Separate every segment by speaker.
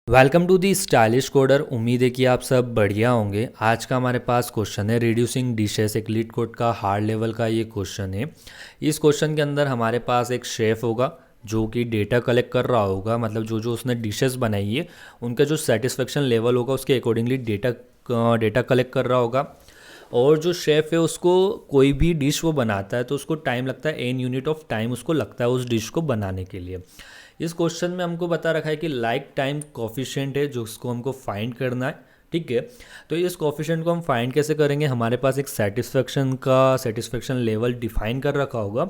Speaker 1: Welcome to the stylish coder. उम्मीद है कि आप सब बढ़िया होंगे। आज का हमारे पास क्वेश्चन है रिड्यूसिंग डिशेस। एक लीड कोड का हार्ड लेवल का ये क्वेश्चन है। इस क्वेश्चन के अंदर हमारे पास एक शेफ़ होगा जो कि डेटा कलेक्ट कर रहा होगा, मतलब जो जो उसने डिशेस बनाई है उनका जो सेटिस्फेक्शन लेवल होगा उसके अकॉर्डिंगली डेटा कलेक्ट कर रहा होगा। और जो शेफ़ है उसको कोई भी डिश वो बनाता है तो उसको टाइम लगता है, एन यूनिट ऑफ टाइम उसको लगता है उस डिश को बनाने के लिए। इस क्वेश्चन में हमको बता रखा है कि लाइक टाइम कोफिशिएंट है जो उसको हमको फाइंड करना है। ठीक है, तो इस कोफिशिएंट को हम फाइंड कैसे करेंगे? हमारे पास एक सेटिस्फेक्शन लेवल डिफाइन कर रखा होगा।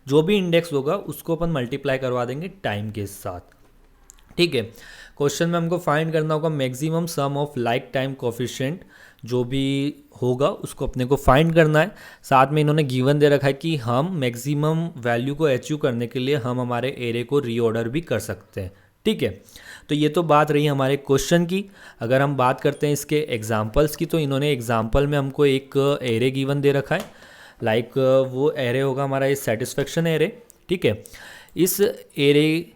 Speaker 1: जो भी इंडेक्स होगा उसको अपन मल्टीप्लाई करवा देंगे टाइम के साथ। ठीक है, क्वेश्चन में हमको फाइंड करना होगा maximum some of like time coefficient. जो भी होगा उसको अपने को फाइंड करना है। साथ में इन्होंने गिवन दे रखा है कि हम मैक्सिमम वैल्यू को अचीव करने के लिए हम हमारे एरे को रीऑर्डर भी कर सकते हैं। ठीक है, तो ये तो बात रही हमारे क्वेश्चन की। अगर हम बात करते हैं इसके एग्जांपल्स की, तो इन्होंने एग्जांपल में हमको एक एरे गिवन दे रखा है। लाइक वो एरे होगा हमारा इस सेटिस्फेक्शन एरे। ठीक है, इस एरे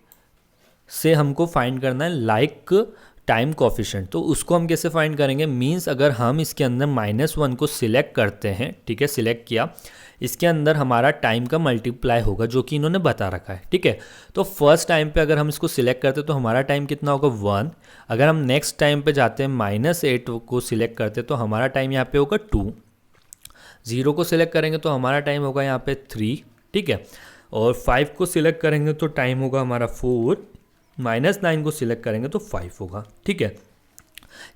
Speaker 1: से हमको फाइंड करना है लाइक टाइम कोफिशिएंट। तो उसको हम कैसे फाइंड करेंगे? मींस अगर हम इसके अंदर -1 को सिलेक्ट करते हैं, ठीक है, सिलेक्ट किया, इसके अंदर हमारा टाइम का मल्टीप्लाई होगा जो कि इन्होंने बता रखा है। ठीक है, तो फर्स्ट टाइम पे अगर हम इसको सिलेक्ट करते हैं तो हमारा टाइम कितना होगा 1। अगर हम नेक्स्ट टाइम पे जाते हैं -8 को सिलेक्ट करते हैं तो हमारा टाइम यहाँ पे होगा 2। 0 को सिलेक्ट करेंगे तो हमारा टाइम होगा यहाँ पे 3। ठीक है, और 5 को सिलेक्ट करेंगे तो टाइम होगा हमारा 4। -9 को सिलेक्ट करेंगे तो 5 होगा। ठीक है,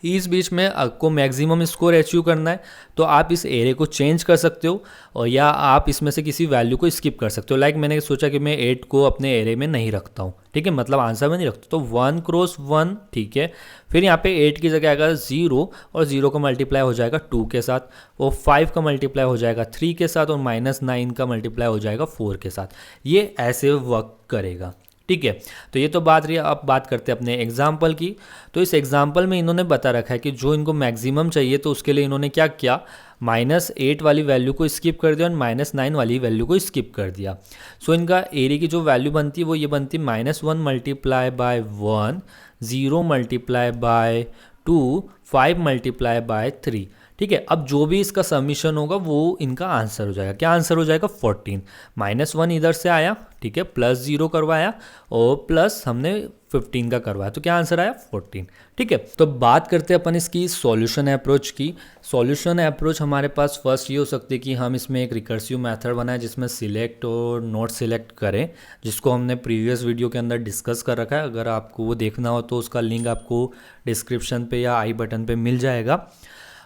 Speaker 1: इस बीच में आपको मैक्सिमम स्कोर अचीव करना है तो आप इस एरे को चेंज कर सकते हो और या आप इसमें से किसी वैल्यू को स्किप कर सकते हो। लाइक मैंने सोचा कि मैं 8 को अपने एरे में नहीं रखता हूँ। ठीक है, मतलब आंसर में नहीं रखता, तो 1 क्रॉस 1। ठीक है, फिर यहाँ पे 8 की जगह आएगा 0 और 0 का मल्टीप्लाई हो जाएगा 2 के साथ, और 5 का मल्टीप्लाई हो जाएगा 3 के साथ, और -9 का मल्टीप्लाई हो जाएगा 4 के साथ। ये ऐसे वर्क करेगा। ठीक है, तो ये तो बात रही है। अब बात करते हैं अपने एग्जाम्पल की। तो इस एग्जाम्पल में इन्होंने बता रखा है कि जो इनको मैक्सिमम चाहिए तो उसके लिए इन्होंने क्या किया, -8 वाली वैल्यू को स्किप कर दिया और -9 वाली वैल्यू को स्किप कर दिया। सो इनका एरिया की जो वैल्यू बनती है वो ये बनती है -1 multiply by 1, 0 multiply by 2, 5 multiply by 3। ठीक है, अब जो भी इसका समीशन होगा वो इनका आंसर हो जाएगा। क्या आंसर हो जाएगा? 14। -1 इधर से आया, ठीक है, +0 करवाया और प्लस हमने 15 का करवाया, तो क्या आंसर आया? 14। ठीक है, तो बात करते हैं अपन इसकी सॉल्यूशन अप्रोच की। सॉल्यूशन अप्रोच हमारे पास फर्स्ट ये हो सकती है कि हम इसमें एक रिकर्सिव मेथड बनाएं जिसमें सिलेक्ट और नॉट सिलेक्ट करें, जिसको हमने प्रीवियस वीडियो के अंदर डिस्कस कर रखा है। अगर आपको वो देखना हो तो उसका लिंक आपको डिस्क्रिप्शन पे या आई बटन पे मिल जाएगा।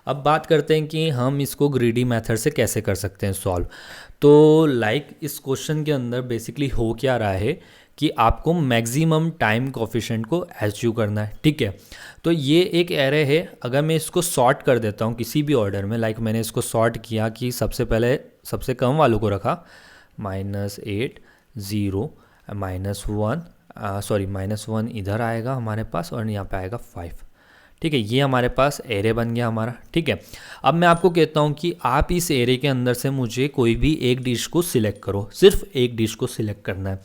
Speaker 1: अब बात करते हैं कि हम इसको ग्रीडी मेथड से कैसे कर सकते हैं सॉल्व। तो लाइक इस क्वेश्चन के अंदर बेसिकली हो क्या रहा है कि आपको मैक्सिमम टाइम कोफिशिएंट को अचीव करना है। ठीक है, तो ये एक एरे है। अगर मैं इसको सॉर्ट कर देता हूँ किसी भी ऑर्डर में, लाइक मैंने इसको सॉर्ट किया कि सबसे पहले सबसे कम वालों को रखा, -8, 0, -1 इधर आएगा हमारे पास और यहाँ पे आएगा 5। ठीक है, ये हमारे पास एरे बन गया हमारा। ठीक है, अब मैं आपको कहता हूँ कि आप इस एरे के अंदर से मुझे कोई भी एक डिश को सिलेक्ट करो, सिर्फ एक डिश को सिलेक्ट करना है।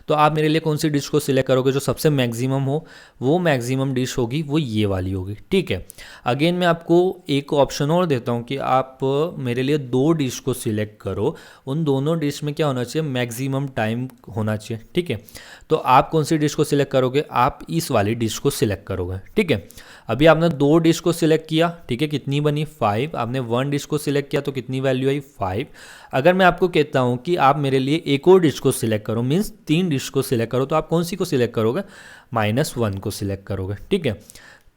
Speaker 1: तो आप मेरे लिए कौन सी डिश को सिलेक्ट करोगे? जो सबसे मैक्सिमम हो, वो मैक्सिमम डिश होगी वो ये वाली होगी। ठीक है, अगेन मैं आपको एक ऑप्शन और देता हूँ कि आप मेरे लिए 2 डिश को सिलेक्ट करो। उन दोनों डिश में क्या होना चाहिए? मैक्सिमम टाइम होना चाहिए। ठीक है, तो आप कौन सी डिश को सिलेक्ट करोगे? आप इस वाली डिश को सिलेक्ट करोगे। ठीक है, अभी आपने 2 डिश को सिलेक्ट किया, ठीक है, कितनी बनी? 5। आपने 1 डिश को सिलेक्ट किया तो कितनी वैल्यू आई? 5। अगर मैं आपको कहता हूँ कि आप मेरे लिए एक और डिश को सिलेक्ट करो, मीन्स 3 डिश को सिलेक्ट करो, तो आप कौन सी को सिलेक्ट करोगे? -1 को सिलेक्ट करोगे। ठीक है,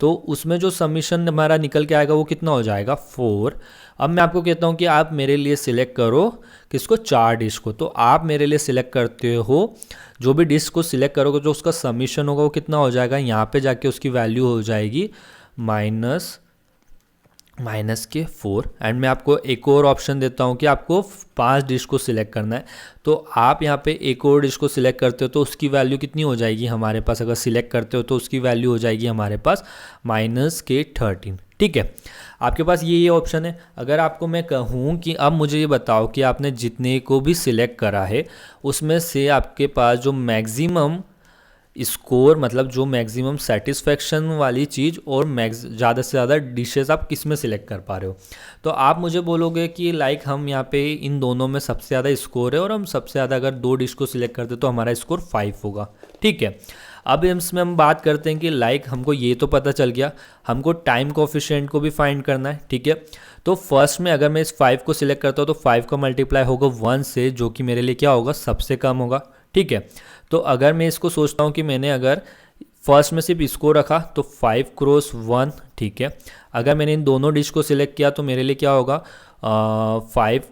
Speaker 1: तो उसमें जो सबमिशन हमारा निकल के आएगा वो कितना हो जाएगा? 4। अब मैं आपको कहता हूँ कि आप मेरे लिए सिलेक्ट करो किसको? 4 डिश को। तो आप मेरे लिए सिलेक्ट करते हो, जो भी डिश को सिलेक्ट करोगे जो उसका सबमिशन होगा वो कितना हो जाएगा? यहाँ पे जाके उसकी वैल्यू हो जाएगी -4। एंड मैं आपको एक और ऑप्शन देता हूँ कि आपको 5 डिश को सिलेक्ट करना है। तो आप यहाँ पे एक और डिश को सिलेक्ट करते हो तो उसकी वैल्यू कितनी हो जाएगी हमारे पास? अगर सिलेक्ट करते हो तो उसकी वैल्यू हो जाएगी हमारे पास -13। ठीक है, आपके पास ये ऑप्शन है। अगर आपको मैं कहूँ कि अब मुझे ये बताओ कि आपने जितने को भी सिलेक्ट करा है उसमें से आपके पास जो मैक्सिमम स्कोर मतलब जो मैक्सिमम सेटिस्फेक्शन वाली चीज़ और ज़्यादा से ज़्यादा डिशेस आप किस में सिलेक्ट कर पा रहे हो। तो आप मुझे बोलोगे कि लाइक हम यहाँ पे इन दोनों में सबसे ज़्यादा स्कोर है और हम सबसे ज़्यादा अगर 2 डिश को सिलेक्ट करते तो हमारा स्कोर 5 होगा। ठीक है, अब इसमें हम बात करते हैं कि लाइक हमको ये तो पता चल गया, हमको टाइम कोफिशिएंट को भी फाइंड करना है। ठीक है, तो फर्स्ट में अगर मैं इस 5 को सिलेक्ट करता हूँ तो 5 का मल्टीप्लाई होगा 1 से, जो कि मेरे लिए क्या होगा, सबसे कम होगा। ठीक है, तो अगर मैं इसको सोचता हूँ कि मैंने अगर फर्स्ट में सिर्फ इसको रखा तो 5 क्रॉस 1। ठीक है, अगर मैंने इन दोनों डिश को सिलेक्ट किया तो मेरे लिए क्या होगा, 5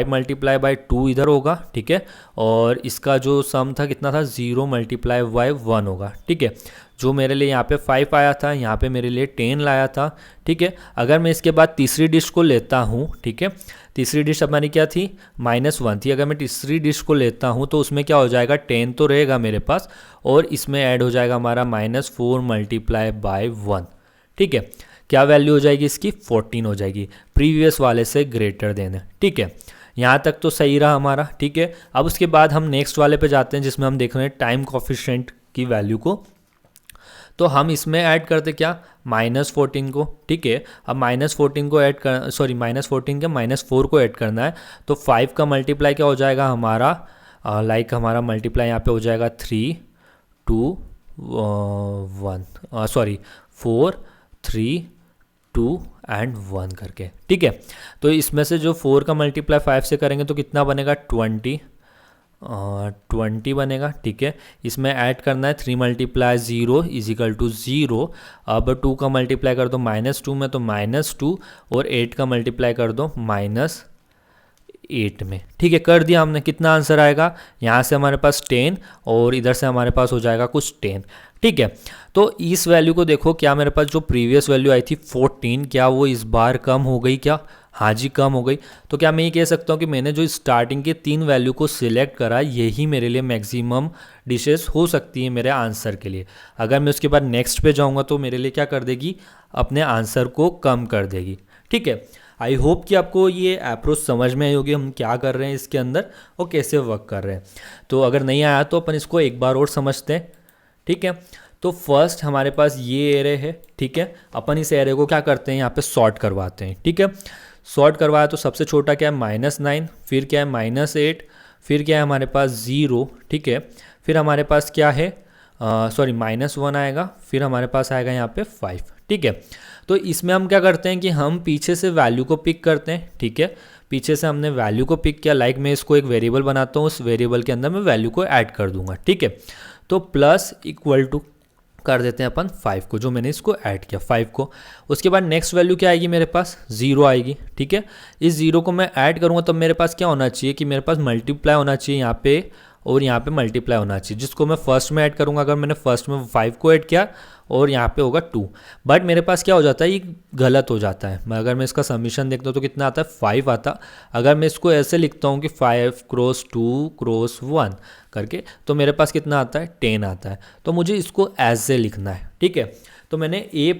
Speaker 1: मल्टीप्लाई बाई 2 इधर होगा। ठीक है, और इसका जो सम था कितना था, 0 मल्टीप्लाई बाई 1 होगा। ठीक है, जो मेरे लिए यहाँ पे 5 आया था, यहाँ पे मेरे लिए 10 लाया था। ठीक है, अगर मैं इसके बाद तीसरी डिश को लेता हूँ, ठीक है, तीसरी डिश हमारी क्या थी, -1 थी। अगर मैं तीसरी डिश को लेता हूँ तो उसमें क्या हो जाएगा, 10 तो रहेगा मेरे पास और इसमें ऐड हो जाएगा हमारा -4 मल्टीप्लाई बाय 1। ठीक है, क्या वैल्यू हो जाएगी इसकी, 14 हो जाएगी, प्रीवियस वाले से ग्रेटर देन है। ठीक है, यहाँ तक तो सही रहा हमारा। ठीक है, अब उसके बाद हम नेक्स्ट वाले पे जाते हैं जिसमें हम देख रहे हैं टाइम कोफिशिएंट की वैल्यू को। तो हम इसमें ऐड करते क्या, -14 को। ठीक है, अब -14 को ऐड कर -14 के -4 को ऐड करना है। तो 5 का मल्टीप्लाई क्या हो जाएगा हमारा, लाइक हमारा मल्टीप्लाई यहाँ पे हो जाएगा 3 2 1 4 3 2 एंड 1 करके। ठीक है, तो इसमें से जो 4 का मल्टीप्लाई 5 से करेंगे तो कितना बनेगा, 20 बनेगा। ठीक है, इसमें ऐड करना है 3 मल्टीप्लाई 0 इजिकल टू 0। अब 2 का मल्टीप्लाई कर दो -2 में तो -2 और 8 का मल्टीप्लाई कर दो -8 में। ठीक है, कर दिया हमने, कितना आंसर आएगा, यहाँ से हमारे पास 10 और इधर से हमारे पास हो जाएगा कुछ 10। ठीक है, तो इस वैल्यू को देखो, क्या मेरे पास जो प्रीवियस वैल्यू आई थी 14, क्या वो इस बार कम हो गई क्या, हाँ जी कम हो गई। तो क्या मैं ये कह सकता हूँ कि मैंने जो स्टार्टिंग के 3 वैल्यू को सिलेक्ट करा यही मेरे लिए मैक्सिमम डिशेस हो सकती है मेरे आंसर के लिए। अगर मैं उसके बाद नेक्स्ट पे जाऊँगा तो मेरे लिए क्या कर देगी, अपने आंसर को कम कर देगी। ठीक है, आई होप कि आपको ये अप्रोच समझ में आई होगी, हम क्या कर रहे हैं इसके अंदर और कैसे वर्क कर रहे हैं। तो अगर नहीं आया तो अपन इसको एक बार और समझते हैं। ठीक है, तो फर्स्ट हमारे पास ये एरे है। ठीक है, अपन इस एरे को क्या करते हैं, यहाँ पे सॉर्ट करवाते हैं। ठीक है, सॉर्ट करवाया तो सबसे छोटा क्या है, -9, फिर क्या है -8, फिर क्या है हमारे पास 0। ठीक है, फिर हमारे पास क्या है, -1 आएगा, फिर हमारे पास आएगा यहाँ पे 5। ठीक है, तो इसमें हम क्या करते हैं कि हम पीछे से वैल्यू को पिक करते हैं। ठीक है, पीछे से हमने वैल्यू को पिक किया, लाइक मैं इसको एक वेरिएबल बनाता हूँ, उस वेरिएबल के अंदर मैं वैल्यू को ऐड कर दूंगा। ठीक है, तो प्लस इक्वल टू कर देते हैं अपन 5 को, जो मैंने इसको ऐड किया 5 को। उसके बाद नेक्स्ट वैल्यू क्या आएगी मेरे पास, 0 आएगी। ठीक है, इस 0 को मैं ऐड करूँगा तब मेरे पास क्या होना चाहिए कि मेरे पास मल्टीप्लाई होना चाहिए यहाँ पे और यहाँ पे मल्टीप्लाई होना चाहिए, जिसको मैं फर्स्ट में ऐड करूँगा। अगर मैंने फर्स्ट में 5 को ऐड किया और यहाँ पे होगा 2, बट मेरे पास क्या हो जाता है, ये गलत हो जाता है। अगर मैं इसका समीशन देखता हूँ तो कितना आता है, 5 आता। अगर मैं इसको ऐसे लिखता हूँ कि 5 क्रॉस 2 क्रॉस 1 करके तो मेरे पास कितना आता है, 10 आता है। तो मुझे इसको ऐसे लिखना है। ठीक है, तो मैंने a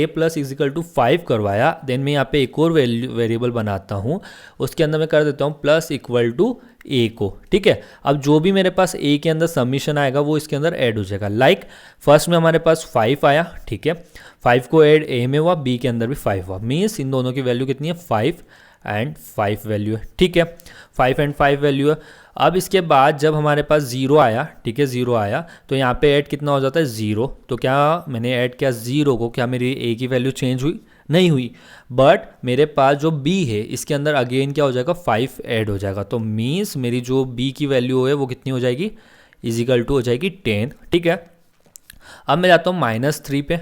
Speaker 1: प्लस इजिकल टू 5 करवाया, देन मैं यहाँ पे एक और वेरिएबल बनाता हूँ, उसके अंदर मैं कर देता हूँ प्लस इक्वल टू a को। ठीक है, अब जो भी मेरे पास a के अंदर सबमिशन आएगा वो इसके अंदर ऐड हो जाएगा। लाइक फर्स्ट में हमारे पास 5 आया। ठीक है, 5 को ऐड a में हुआ, b के अंदर भी 5 हुआ, मीन्स इन दोनों की वैल्यू कितनी है, 5 एंड 5 वैल्यू है। ठीक है, 5 एंड 5 वैल्यू है। अब इसके बाद जब हमारे पास 0 आया, ठीक है 0 आया, तो यहाँ पे ऐड कितना हो जाता है, 0। तो क्या मैंने ऐड किया 0 को, क्या मेरी a की वैल्यू चेंज हुई, नहीं हुई। बट मेरे पास जो b है इसके अंदर अगेन क्या हो जाएगा, 5 ऐड हो जाएगा। तो मीन्स मेरी जो b की वैल्यू है वो कितनी हो जाएगी, इजिकल टू हो जाएगी 10। ठीक है, अब मैं जाता हूँ -3 पे,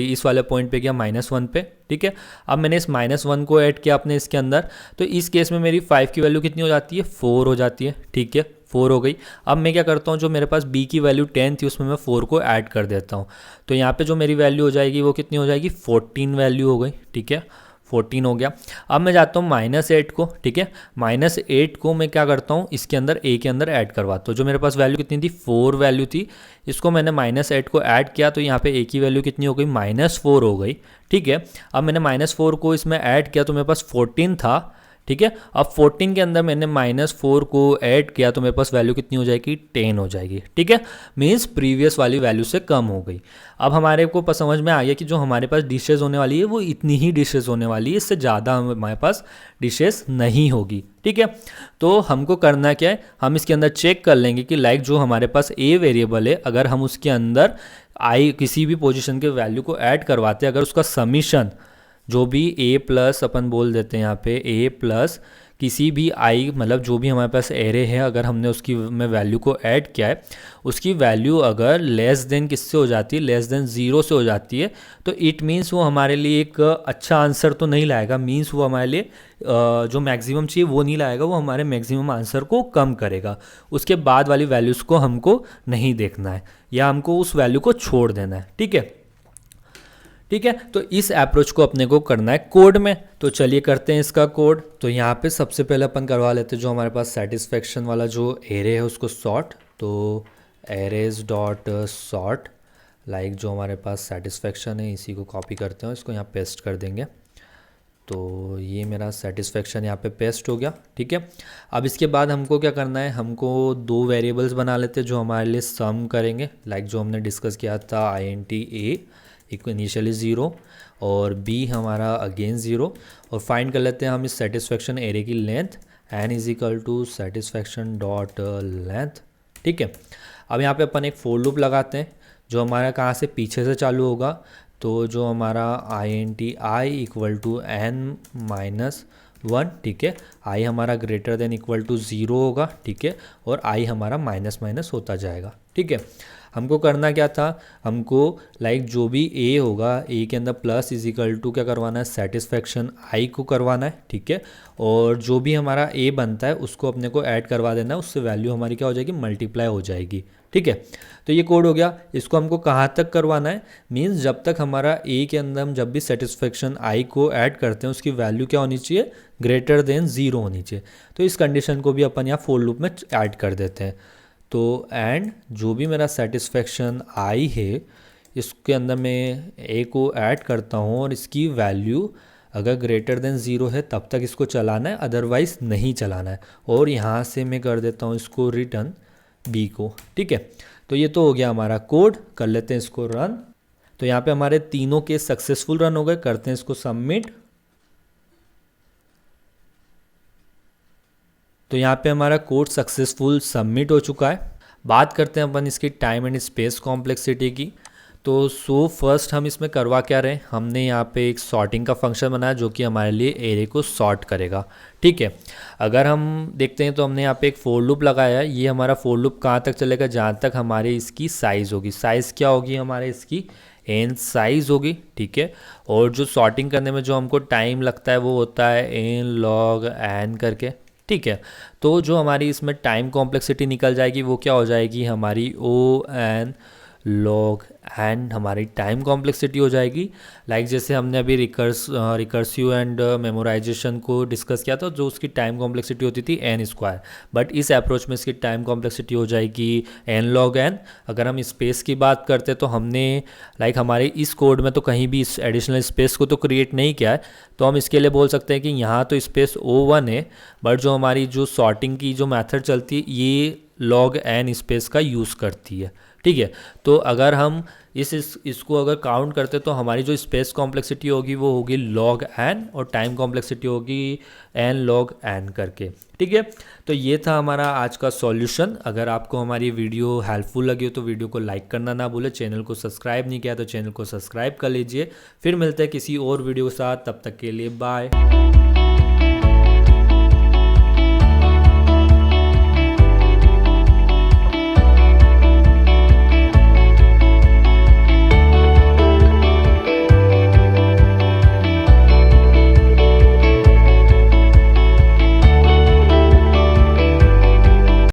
Speaker 1: इस वाले पॉइंट पे गया -1 पे। ठीक है, अब मैंने इस -1 को ऐड किया अपने इसके अंदर, तो इस केस में मेरी 5 की वैल्यू कितनी हो जाती है, 4 हो जाती है। ठीक है, 4 हो गई। अब मैं क्या करता हूँ, जो मेरे पास b की वैल्यू 10 थी उसमें मैं 4 को ऐड कर देता हूँ। तो यहाँ पे जो मेरी वैल्यू हो जाएगी वो कितनी हो जाएगी, 14 वैल्यू हो गई। ठीक है, 14 हो गया। अब मैं जाता हूँ -8 को। ठीक है, -8 को मैं क्या करता हूँ, इसके अंदर a के अंदर ऐड करवाता हूँ। जो मेरे पास वैल्यू कितनी थी, 4 वैल्यू थी, इसको मैंने -8 को ऐड किया तो यहाँ पे a की वैल्यू कितनी हो गई, -4 हो गई। ठीक है, अब मैंने -4 को इसमें ऐड किया तो मेरे पास 14 था। ठीक है। अब 14 के अंदर मैंने -4 को ऐड किया तो मेरे पास वैल्यू कितनी हो जाएगी, 10 हो जाएगी, ठीक है। मीन्स प्रीवियस वाली वैल्यू से कम हो गई। अब हमारे को समझ में आ गया कि जो हमारे पास डिशेज होने वाली है वो इतनी ही डिशेज होने वाली है, इससे ज़्यादा हमारे पास डिशेज नहीं होगी, ठीक है। तो हमको करना क्या है, हम इसके अंदर चेक कर लेंगे कि लाइक जो हमारे पास ए वेरिएबल है, अगर हम उसके अंदर आई किसी भी पोजीशन के वैल्यू को ऐड करवाते हैं, अगर उसका समीशन जो भी ए प्लस अपन बोल देते हैं यहाँ पे ए प्लस किसी भी आई, मतलब जो भी हमारे पास एरे है, अगर हमने उसकी में वैल्यू को ऐड किया है, उसकी वैल्यू अगर लेस देन किससे हो जाती है, लेस देन 0 से हो जाती है, तो इट मीन्स वो हमारे लिए एक अच्छा आंसर तो नहीं लाएगा। मीन्स वो हमारे लिए जो मैक्सिमम चाहिए वो नहीं लाएगा, वो हमारे मैक्सिमम आंसर को कम करेगा। उसके बाद वाली वैल्यूज़ को हमको नहीं देखना है, या हमको उस वैल्यू को छोड़ देना है, ठीक है। ठीक है, तो इस अप्रोच को अपने को करना है कोड में। तो चलिए करते हैं इसका कोड। तो यहाँ पे सबसे पहले अपन करवा लेते हैं जो हमारे पास सेटिस्फेक्शन वाला जो एरे है उसको सॉर्ट। तो एरेज डॉट सॉर्ट, लाइक जो हमारे पास सेटिस्फेक्शन है इसी को कॉपी करते हैं, इसको यहाँ पेस्ट कर देंगे। तो ये मेरा सेटिस्फेक्शन यहाँ पे पेस्ट हो गया, ठीक है। अब इसके बाद हमको क्या करना है, हमको दो वेरिएबल्स बना लेते हैं जो हमारे लिए सम करेंगे, लाइक जो हमने डिस्कस किया था int a इनिशियली 0 और b हमारा अगेन 0, और फाइंड कर लेते हैं हम इस सेटिस्फेक्शन एरे की length n is equal to satisfaction dot length, ठीक है। अब यहाँ पे अपन एक फोर लूप लगाते हैं जो हमारा कहाँ से पीछे से चालू होगा। तो जो हमारा int i equal to n-1, ठीक है। i हमारा ग्रेटर देन इक्वल टू 0 होगा, ठीक है, और i हमारा माइनस माइनस होता जाएगा, ठीक है। हमको करना क्या था, हमको लाइक जो भी a होगा, a के अंदर प्लस इज इक्वल टू क्या करवाना है, सेटिस्फेक्शन i को करवाना है, ठीक है। और जो भी हमारा a बनता है उसको अपने को ऐड करवा देना है, उससे वैल्यू हमारी क्या हो जाएगी, मल्टीप्लाई हो जाएगी, ठीक है। तो ये कोड हो गया। इसको हमको कहाँ तक करवाना है, मीन्स जब तक हमारा a के अंदर हम जब भी सेटिस्फेक्शन i को ऐड करते हैं उसकी वैल्यू क्या होनी चाहिए, ग्रेटर देन 0 होनी चाहिए। तो इस कंडीशन को भी अपन यहाँ फोर लूप में ऐड कर देते हैं। तो एंड जो भी मेरा सेटिस्फेक्शन i है इसके अंदर मैं a को ऐड करता हूँ, और इसकी वैल्यू अगर ग्रेटर देन 0 है तब तक इसको चलाना है, अदरवाइज़ नहीं चलाना है। और यहाँ से मैं कर देता हूँ इसको रिटर्न b को, ठीक है। तो ये तो हो गया हमारा कोड, कर लेते हैं इसको रन। तो यहाँ पे हमारे तीनों केस सक्सेसफुल रन हो गए, करते हैं इसको सबमिट। तो यहाँ पे हमारा कोड सक्सेसफुल सबमिट हो चुका है। बात करते हैं अपन इसकी टाइम एंड स्पेस कॉम्प्लेक्सिटी की। तो फर्स्ट हम इसमें करवा क्या रहे हैं, हमने यहाँ पे एक सॉर्टिंग का फंक्शन बनाया जो कि हमारे लिए एरे को सॉर्ट करेगा, ठीक है। अगर हम देखते हैं तो हमने यहाँ पे एक फोर लूप लगाया है। ये हमारा फोर लूप कहाँ तक चलेगा, जहाँ तक हमारे इसकी साइज़ होगी। साइज़ क्या होगी हमारे इसकी, n साइज़ होगी, ठीक है। और जो सॉर्टिंग करने में जो हमको टाइम लगता है वो होता है n log n करके, ठीक है। तो जो हमारी इसमें टाइम कॉम्प्लेक्सिटी निकल जाएगी वो क्या हो जाएगी, हमारी O(n log n हमारी टाइम कॉम्प्लेक्सिटी हो जाएगी। लाइक जैसे हमने अभी रिकर्सिव एंड मेमोराइजेशन को डिस्कस किया था, जो उसकी टाइम कॉम्प्लेक्सिटी होती थी n², बट इस अप्रोच में इसकी टाइम कॉम्प्लेक्सिटी हो जाएगी n log n। अगर हम स्पेस की बात करते तो हमने लाइक हमारे इस कोड में तो कहीं भी इस एडिशनल स्पेस को तो क्रिएट नहीं किया है, तो हम इसके लिए बोल सकते हैं कि यहाँ तो स्पेस O1 है, बट जो हमारी जो सॉर्टिंग की जो मेथड चलती है ये log n स्पेस का यूज़ करती है, ठीक है। तो अगर हम इसको अगर काउंट करते तो हमारी जो स्पेस कॉम्प्लेक्सिटी होगी वो होगी log n, और टाइम कॉम्प्लेक्सिटी होगी n log n करके, ठीक है। तो ये था हमारा आज का सॉल्यूशन। अगर आपको हमारी वीडियो हेल्पफुल लगी हो तो वीडियो को लाइक करना ना भूलें। चैनल को सब्सक्राइब नहीं किया तो चैनल को सब्सक्राइब कर लीजिए। फिर मिलते हैं किसी और वीडियो के साथ, तब तक के लिए बाय।